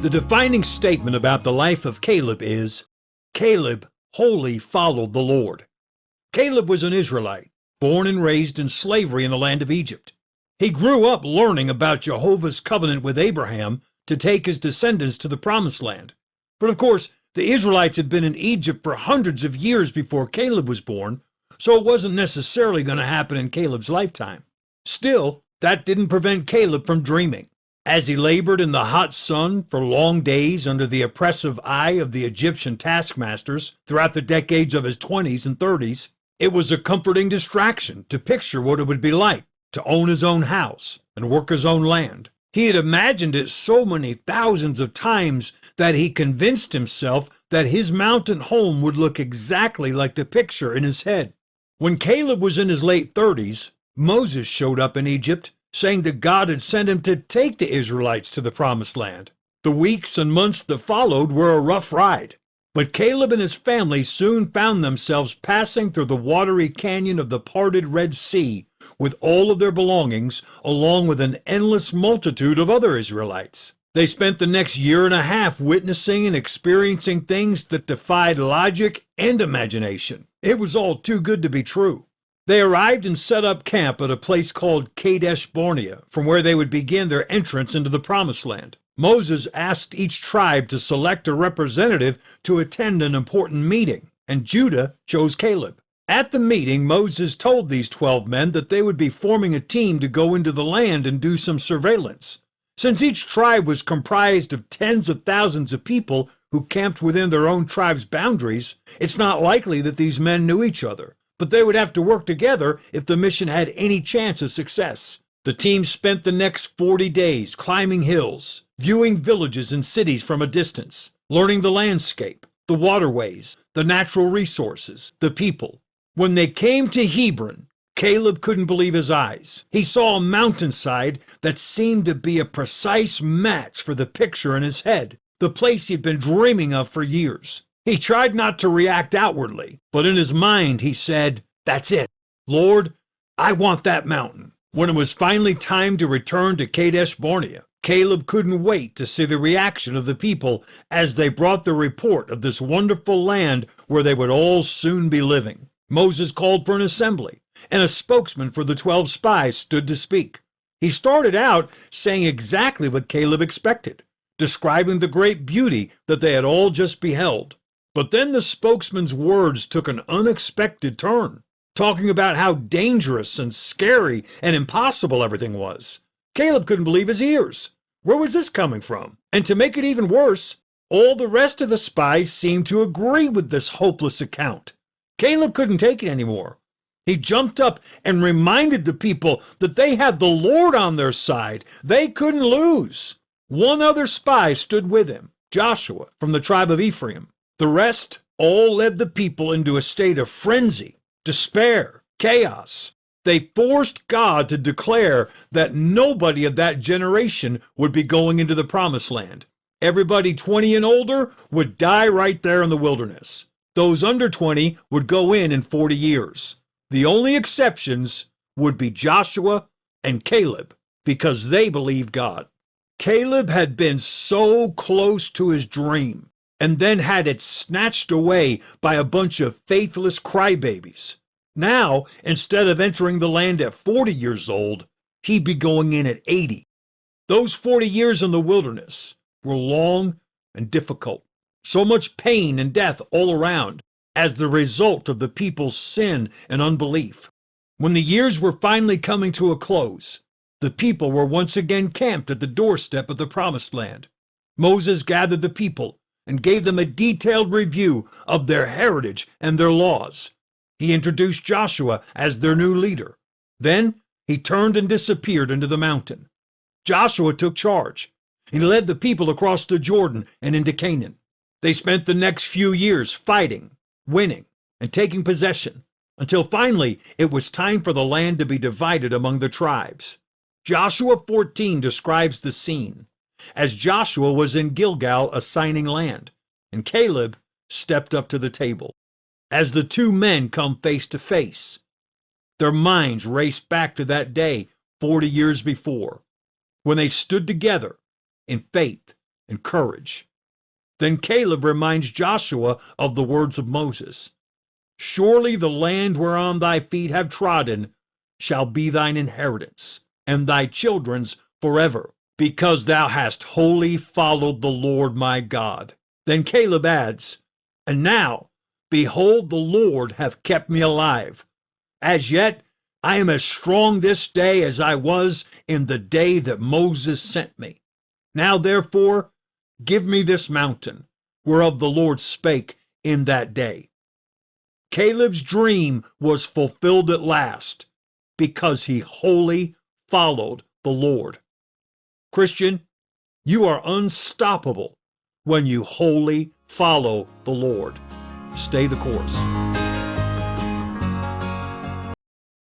The defining statement about the life of Caleb is, Caleb wholly followed the Lord. Caleb was an Israelite, born and raised in slavery in the land of Egypt. He grew up learning about Jehovah's covenant with Abraham to take his descendants to the Promised Land. But of course, the Israelites had been in Egypt for hundreds of years before Caleb was born, so it wasn't necessarily going to happen in Caleb's lifetime. Still, that didn't prevent Caleb from dreaming. As he labored in the hot sun for long days under the oppressive eye of the Egyptian taskmasters throughout the decades of his 20s and 30s, it was a comforting distraction to picture what it would be like to own his own house and work his own land. He had imagined it so many thousands of times that he convinced himself that his mountain home would look exactly like the picture in his head. When Caleb was in his late 30s, Moses showed up in Egypt, saying that God had sent him to take the Israelites to the Promised Land. The weeks and months that followed were a rough ride, but Caleb and his family soon found themselves passing through the watery canyon of the parted Red Sea with all of their belongings, along with an endless multitude of other Israelites. They spent the next year and a half witnessing and experiencing things that defied logic and imagination. It was all too good to be true. They arrived and set up camp at a place called Kadesh Barnea, from where they would begin their entrance into the Promised Land. Moses asked each tribe to select a representative to attend an important meeting, and Judah chose Caleb. At the meeting, Moses told these 12 men that they would be forming a team to go into the land and do some surveillance. Since each tribe was comprised of tens of thousands of people who camped within their own tribe's boundaries, it's not likely that these men knew each other. But they would have to work together if the mission had any chance of success. The team spent the next 40 days climbing hills, viewing villages and cities from a distance, learning the landscape, the waterways, the natural resources, the people. When they came to Hebron, Caleb couldn't believe his eyes. He saw a mountainside that seemed to be a precise match for the picture in his head, the place he'd been dreaming of for years. He tried not to react outwardly, but in his mind he said, "That's it. Lord, I want that mountain." When it was finally time to return to Kadesh Barnea, Caleb couldn't wait to see the reaction of the people as they brought the report of this wonderful land where they would all soon be living. Moses called for an assembly, and a spokesman for the 12 spies stood to speak. He started out saying exactly what Caleb expected, describing the great beauty that they had all just beheld. But then the spokesman's words took an unexpected turn, talking about how dangerous and scary and impossible everything was. Caleb couldn't believe his ears. Where was this coming from? And to make it even worse, all the rest of the spies seemed to agree with this hopeless account. Caleb couldn't take it anymore. He jumped up and reminded the people that they had the Lord on their side. They couldn't lose. One other spy stood with him, Joshua from the tribe of Ephraim. The rest all led the people into a state of frenzy, despair, chaos. They forced God to declare that nobody of that generation would be going into the Promised Land. Everybody 20 and older would die right there in the wilderness. Those under 20 would go in 40 years. The only exceptions would be Joshua and Caleb, because they believed God. Caleb had been so close to his dream, and then had it snatched away by a bunch of faithless crybabies. Now, instead of entering the land at 40 years old, he'd be going in at 80. Those 40 years in the wilderness were long and difficult. So much pain and death all around as the result of the people's sin and unbelief. When the years were finally coming to a close, the people were once again camped at the doorstep of the Promised Land. Moses gathered the people and gave them a detailed review of their heritage and their laws. He introduced Joshua as their new leader. Then he turned and disappeared into the mountain. Joshua took charge. He led the people across the Jordan and into Canaan. They spent the next few years fighting, winning, and taking possession, until finally it was time for the land to be divided among the tribes. Joshua 14 describes the scene, as Joshua was in Gilgal assigning land, and Caleb stepped up to the table. As the two men come face to face, their minds race back to that day 40 years before, when they stood together in faith and courage. Then Caleb reminds Joshua of the words of Moses. Surely the land whereon thy feet have trodden shall be thine inheritance, and thy children's forever, because thou hast wholly followed the Lord my God. Then Caleb adds, And now, behold, the Lord hath kept me alive. As yet I am as strong this day as I was in the day that Moses sent me. Now therefore, give me this mountain, whereof the Lord spake in that day. Caleb's dream was fulfilled at last, because he wholly followed the Lord. Christian, you are unstoppable when you wholly follow the Lord. Stay the course.